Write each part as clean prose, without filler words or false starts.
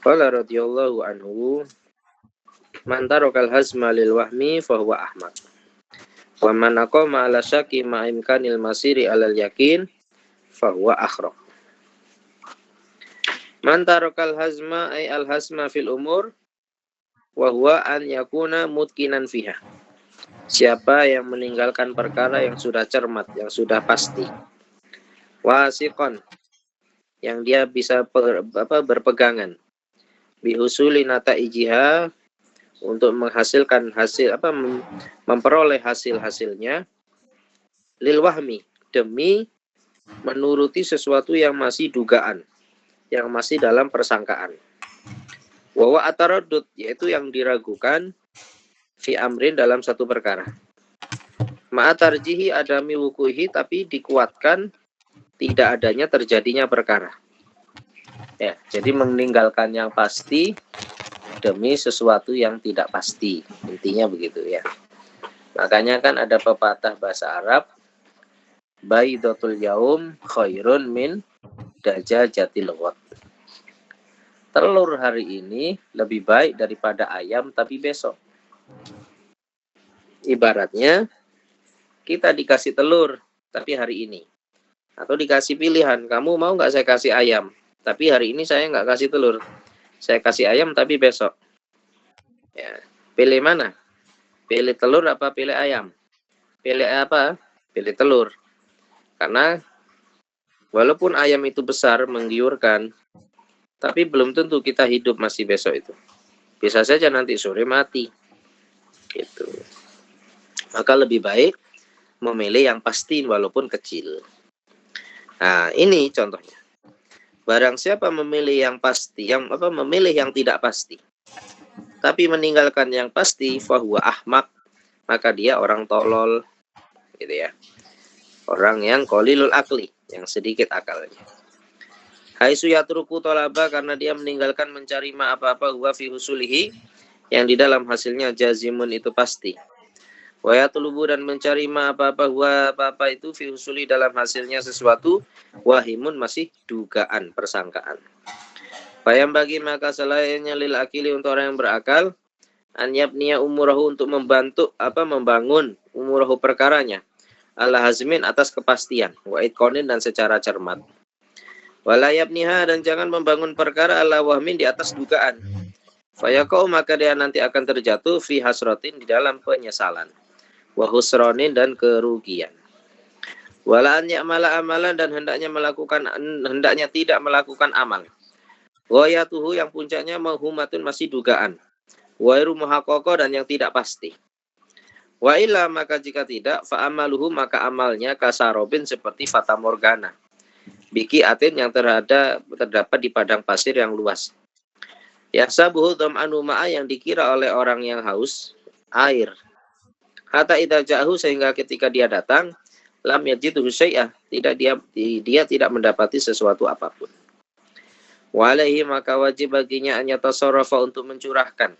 Qala radhiyallahu anhu, man tarakal hazma lil wahmi fahuwa ahmaq. Wa man aqama ala syaki ma imkanil masiri alal yakin fahuwa akhraq. Man tarakal hazma ay al hazma fil umur wa huwa an yakuna mutkinan fiha. Siapa yang meninggalkan perkara yang sudah cermat, yang sudah pasti. Wasiqan, yang dia bisa berpegangan. Bihusuli nataijiha, untuk menghasilkan hasil memperoleh hasil-hasilnya. Lil wahmi, demi menuruti sesuatu yang masih dugaan, yang masih dalam persangkaan. Wa ataraddud, yaitu yang diragukan, fi amrin, dalam satu perkara. Ma'atarjihi adami wukuhi, tapi dikuatkan tidak adanya terjadinya perkara. Ya, jadi meninggalkan yang pasti demi sesuatu yang tidak pasti. Intinya begitu ya. Makanya kan ada pepatah bahasa Arab, baidatul yaum khairun min dajajatil ghad. Telur hari ini lebih baik daripada ayam tapi besok. Ibaratnya kita dikasih telur tapi hari ini. Atau dikasih pilihan, kamu mau nggak saya kasih ayam? Tapi hari ini saya nggak kasih telur. Saya kasih ayam tapi besok. Ya, pilih mana? Pilih telur apa pilih ayam? Pilih apa? Pilih telur. Karena walaupun ayam itu besar, menggiurkan, tapi belum tentu kita hidup masih besok itu. Bisa saja nanti sore mati. Gitu. Maka lebih baik memilih yang pasti walaupun kecil. Nah, ini contohnya. Barang siapa memilih yang pasti, memilih yang tidak pasti, tapi meninggalkan yang pasti, fahuwa ahmak, maka dia orang tolol, gitu ya. Orang yang qalilul akli, yang sedikit akalnya. Haitsu yatruku talaba, karena dia meninggalkan mencari ma apa-apa huwa fi husulihi, yang di dalam hasilnya jazimun itu pasti. Wa yatlubu, dan mencari ma apa-apa huwa apa-apa itu fi husuli, dalam hasilnya sesuatu, wahimun, masih dugaan, persangkaan. Bayam bagi, maka selainnya lil akili, untuk orang yang berakal, an yabniya umurahu, untuk membangun umurahu, perkaranya, ala hazmin, atas kepastian, wa itqonin, dan secara cermat. Wala yabniha, dan jangan membangun perkara ala wahmin, di atas dugaan. Fayaqau, maka dia nanti akan terjatuh fi hasratin, di dalam penyesalan, wa husronin, dan kerugian. Wala an ya'mala amalan, dan hendaknya tidak melakukan amal. Ghayatuhu, yang puncaknya mauhumatun, masih dugaan. Wa iru muhaqqaqah, dan yang tidak pasti. Wa illa, maka jika tidak, fa amaluhu, maka amalnya kasarobin, seperti fata morgana. Biki atin, yang terdapat di padang pasir yang luas. Yahsabuhu dham'anu ma'a, yang dikira oleh orang yang haus air. Hatta idza ja'ahu, sehingga ketika dia datang, lam yajidhu syai'ah, dia tidak mendapati sesuatu apapun. Wa alaihi, maka wajib baginya an yatasarrafa, untuk mencurahkan,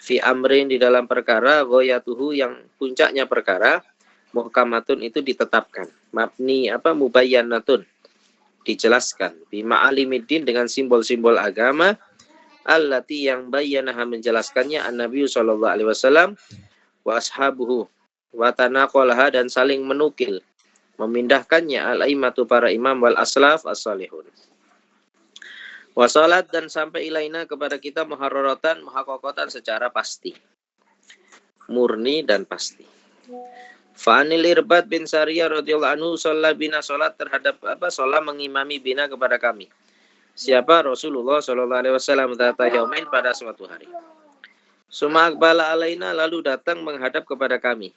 fi amrin, di dalam perkara, ghayatuhu, yang puncaknya perkara, muhkamatun, itu ditetapkan, mabni mubayyanatun, dijelaskan, bima alimiddin, dengan simbol-simbol agama, allati, yang bayyanaha, menjelaskannya, an-nabi sallallahu alaihi wasallam, wa ashabuhu, wa tanaqalaha, dan saling menukil, memindahkannya, al-aimatu, para imam, wal aslaf as-salihun. Wa salat, dan sampai ilaina, kepada kita, muharraratan, muhaqqaqatan, secara pasti, murni dan pasti. Fa'anil Irbad bin Sariyah radhiyallahu anhu, shalla bina, salat terhadap salat mengimami bina, kepada kami. Siapa? Rasulullah sallallahu alaihi wasallam, dzata yaumin, pada suatu hari. Suma aqbala alaina, lalu datang menghadap kepada kami.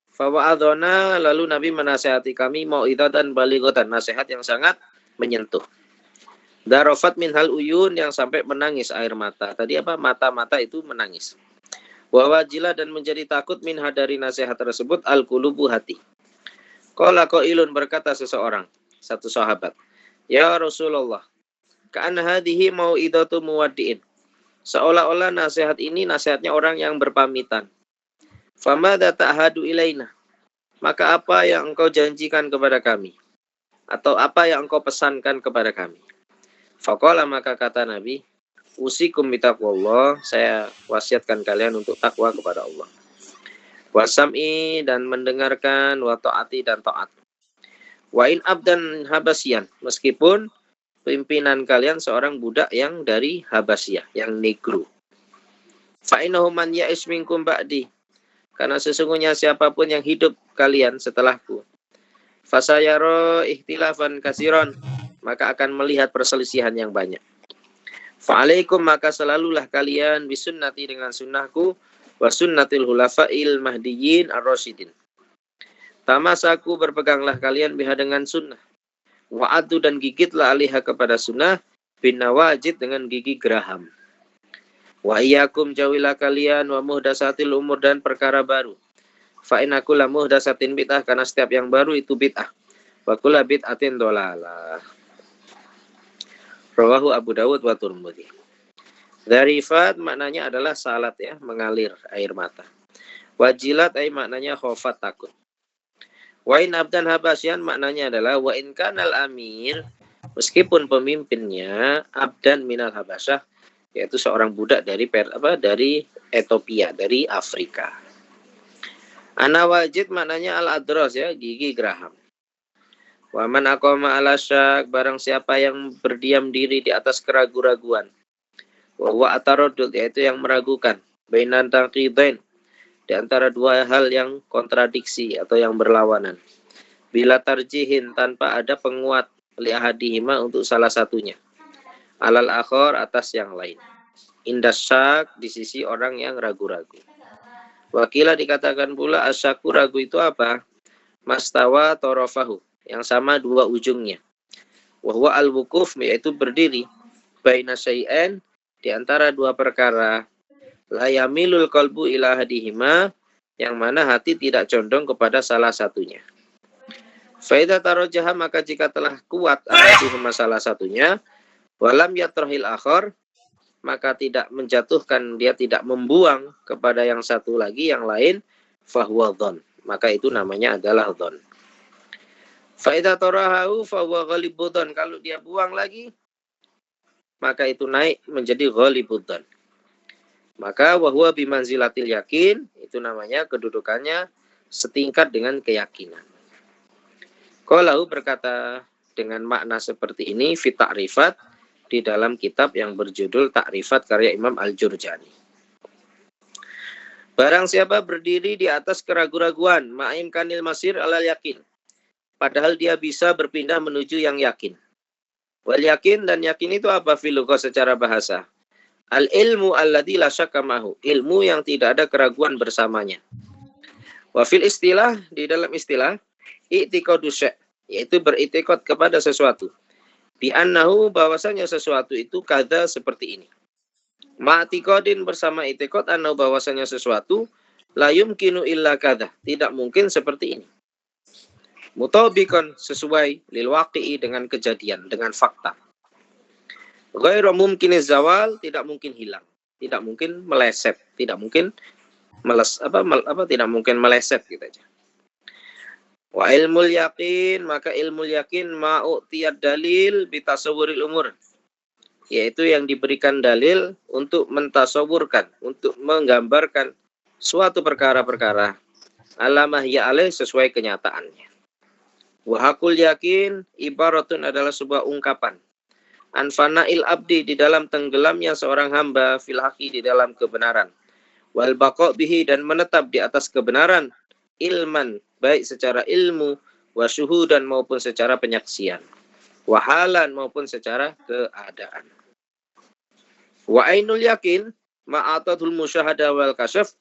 Fa wa'adhana, lalu Nabi menasihati kami, mau'idatan balighatan, nasihat yang sangat menyentuh. Darafat minhal uyun, yang sampai menangis air mata. Tadi mata-mata itu menangis. Wa wajila, dan menjadi takut, minha, dari nasihat tersebut, al-qulubu, hati. Qala qailun, berkata seseorang, satu sahabat, ya Rasulullah, ka'anna hadhihi mau'idatu muwaddi'in, seolah-olah nasihat ini nasihatnya orang yang berpamitan. Famadza ta'hadu ilaina, maka apa yang engkau janjikan kepada kami, atau apa yang engkau pesankan kepada kami? Faqala, maka kata Nabi, Usikum bitaqwallah, saya wasiatkan kalian untuk takwa kepada Allah. Wasam'i, dan mendengarkan, wa ta'ati, dan taat. Wa in abdan habasyan, meskipun pimpinan kalian seorang budak yang dari Habasyah, yang negro. Fa innahu man ya'ish minkum ba'di, karena sesungguhnya siapapun yang hidup kalian setelahku, fasayara ikhtilafan kasiron, maka akan melihat perselisihan yang banyak. Fa'alaikum, maka selalulah kalian bisunnati, dengan sunnahku, wa sunnatil hulafa'il mahdiyyin ar-rasyidin. Tamasaku, berpeganglah kalian biha, dengan sunnah. Wa'adu, dan gigitlah alaiha, kepada sunnah, bin nawajid, dengan gigi geraham. Wa iyyakum, jauhilah kalian, wa muhdatsatil umur, dan perkara baru. Fa inna kulla muhdatsatin bid'ah, karena setiap yang baru itu bid'ah. Wa kullu bid'atin dhalalah. Rawahu Abu Dawud wa Tirmidzi. Dharifat maknanya adalah salat, ya, mengalir air mata. Wajilat ay maknanya khofat, takut. Wa in abdan habasyan maknanya adalah wa in kanal amir, meskipun pemimpinnya abdan minal habasyah, yaitu seorang budak dari dari Ethiopia, dari Afrika. Anawajid maknanya al-adros, ya, gigi geraham. Wa man aqama ala syak, barang siapa yang berdiam diri di atas keraguan-raguan. Wa huwa ataraddud, yaitu yang meragukan, bainan taqidain, di antara dua hal yang kontradiksi atau yang berlawanan. Bila tarjihin, tanpa ada penguat, li ahadihima, untuk salah satunya. Alal akhar, atas yang lain. Indasyak, di sisi orang yang ragu-ragu. Wakilah, dikatakan pula, asyaku, ragu itu apa? Mastawa torofahu, yang sama dua ujungnya. Wahwa al-wukuf, yaitu berdiri. Baina syai'an, di antara dua perkara. La yamilul qalbu ila ahadihima, yang mana hati tidak condong kepada salah satunya. Faida tarojaha, maka jika telah kuat ahadihima, salah satunya, walam yatrahil akhar, maka tidak menjatuhkan, dia tidak membuang kepada yang satu lagi, yang lain, fahuwa dhon, maka itu namanya adalah dhon. Faida tarahu fahuwa ghalibudhon, kalau dia buang lagi, maka itu naik menjadi ghalibudhon. Maka wahwa bimanzilatil yakin, itu namanya kedudukannya setingkat dengan keyakinan. Qalahu, berkata dengan makna seperti ini, fi ta'rifat, di dalam kitab yang berjudul Ta'rifat karya Imam Al-Jurjani. Barang siapa berdiri di atas keraguan-raguan, ma'im kanil masir alal yakin, padahal dia bisa berpindah menuju yang yakin. Wal yakin, dan yakin itu apa filughah, secara bahasa? Al ilmu alladzi la syakka mahu, ilmu yang tidak ada keraguan bersamanya. Wa fil istilah, di dalam istilah, i'tiqadu syai', yaitu beritikad kepada sesuatu. Bi annahu, bahwasanya sesuatu itu kada, seperti ini. Ma'tiqadin, bersama i'tiqad, annahu, bahwasanya sesuatu la yumkinu illa kada, tidak mungkin seperti ini. Mutabiqan, sesuai, lil waqi'i, dengan kejadian, dengan fakta. Ghairu mumkiniz zawal, tidak mungkin hilang, tidak mungkin meleset, tidak mungkin tidak mungkin meleset, gitu aja. Wa ilmul yakin, maka ilmul yakin ma'u'tiyad dalil bitasawwuril umur, yaitu yang diberikan dalil untuk mentasawurkan, untuk menggambarkan suatu perkara-perkara, alamah ya alaih, sesuai kenyataannya. Wa hakul yakin ibaratun, adalah sebuah ungkapan, anfana'il abdi, di dalam tenggelamnya seorang hamba, fil haqi, di dalam kebenaran, wal baqa' bihi, dan menetap di atas kebenaran, ilman, baik secara ilmu, wa syuhudan, maupun secara penyaksian, wahalan, maupun secara keadaan. Wa ainul yakin ma'atatul musyahadah wal kasyaf,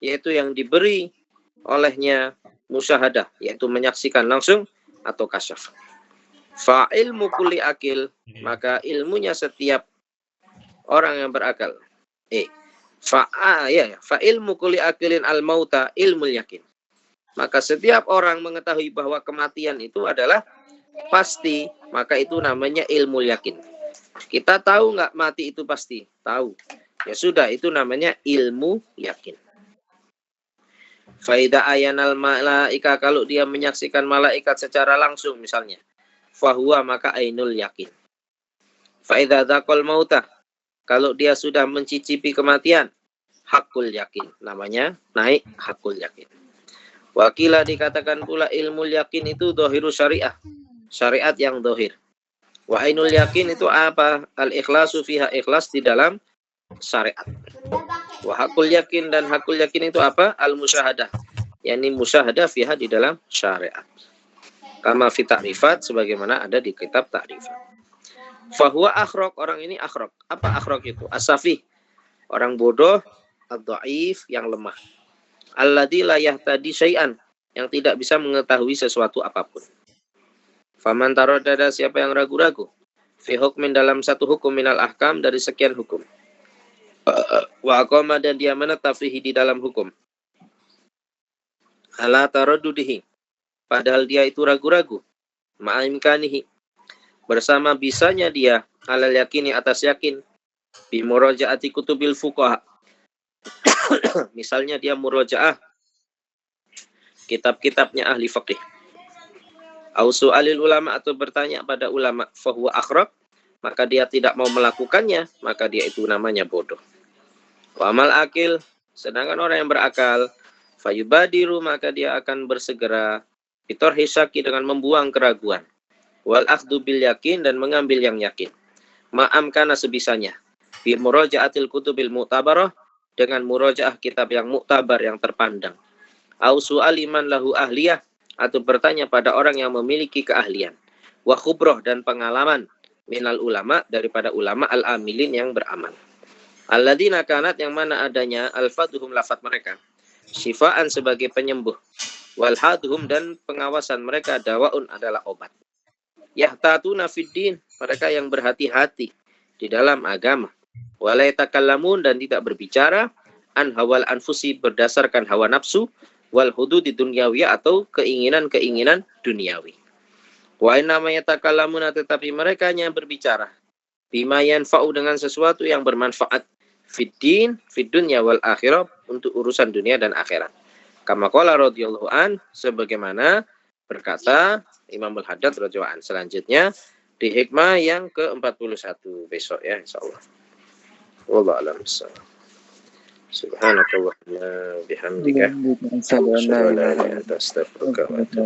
yaitu yang diberi olehnya musyahadah, yaitu menyaksikan langsung, atau kasyaf. Fa ilmu kulli akil, maka ilmunya setiap orang yang berakal. Fa ilmu kulli akilin al mauta ilmul yakin. Maka setiap orang mengetahui bahwa kematian itu adalah pasti, maka itu namanya ilmu yakin. Kita tahu nggak mati itu pasti? Tahu. Ya sudah, itu namanya ilmu yakin. Faida ayanal malaika, kalau dia menyaksikan malaikat secara langsung misalnya, fahuwa, maka ainul yakin. Faida dzaqal mautah, Kalau dia sudah mencicipi kematian, hakul yakin. Namanya naik hakul yakin. Wakilah dikatakan pula ilmu yakin itu dohiru syariah. Syariat yang dohir. Wa ainul yakin itu apa? Al-ikhlasu fiha, ikhlas di dalam syariat. Wa hakul yakin, dan hakul yakin itu apa? Al-musyahadah. Yani musyahadah fiha di dalam syariat. Kama fi ta'rifat, sebagaimana ada di kitab ta'rifat. Fahuwa akhrok, orang ini akhrok. Apa akhrok itu? As-safih, orang bodoh, ad-dhaif, yang lemah. Alladzi la yahtadi syai'an, yang tidak bisa mengetahui sesuatu apapun. Faman taradada, siapa yang ragu-ragu, fi hukmin, dalam satu hukum, minal ahkam, dari sekian hukum. Wa aqama, dan dia menetap fihi, di dalam hukum. Ala taraddudihi, padahal dia itu ragu-ragu. Ma'imkanihi, bersama bisanya dia, alal yakini, atas yakin, bi murajaati kutubil fuqaha. Misalnya dia murajaah kitab-kitabnya ahli fiqih. Au su'alil ulama, atau bertanya pada ulama, fahuwa akhraq, maka dia tidak mau melakukannya, maka dia itu namanya bodoh. Wa amal akil, sedangkan orang yang berakal, fayubadiru, maka dia akan bersegera, bitorhi syaki, dengan membuang keraguan. Wal akhdhu bil yakin, dan mengambil yang yakin. Ma'am, kana sebisanya. Bi muraja'atil kutubil mu'tabarah, dengan murajaah kitab yang mu'tabar, yang terpandang. Au su'aliman lahu ahliyah, atau bertanya pada orang yang memiliki keahlian. Wa khubroh, dan pengalaman, minal ulama, daripada ulama al-amilin, yang beramal. Alladzina kanat, yang mana adanya al-faduhum, lafat mereka, syifaan, sebagai penyembuh. Wal haduhum, dan pengawasan mereka, dawaun, adalah obat. Yahtatuna fiddin, mereka yang berhati-hati di dalam agama. Walai takallamun, dan tidak berbicara, an hawal anfusi, berdasarkan hawa nafsu, wal hududi dunyawiyah, atau keinginan-keinginan duniawi. Wa innama yatakallamuna, tetapi mereka yang berbicara, bima yanfa'u, dengan sesuatu yang bermanfaat, fiddin, fid dunya wal akhirah, untuk urusan dunia dan akhirat. Kama qala radhiyallahu an, sebagaimana berkata Imam Al-Haddad radhiyallahu an. Selanjutnya di hikmah yang ke-41 besok ya, insyaallah. Wallahu a'lam bissawab. Subhanakallahumma bihamdika, asyhadu an la ilaha illa anta, astaghfiruka wa atubu ilaik.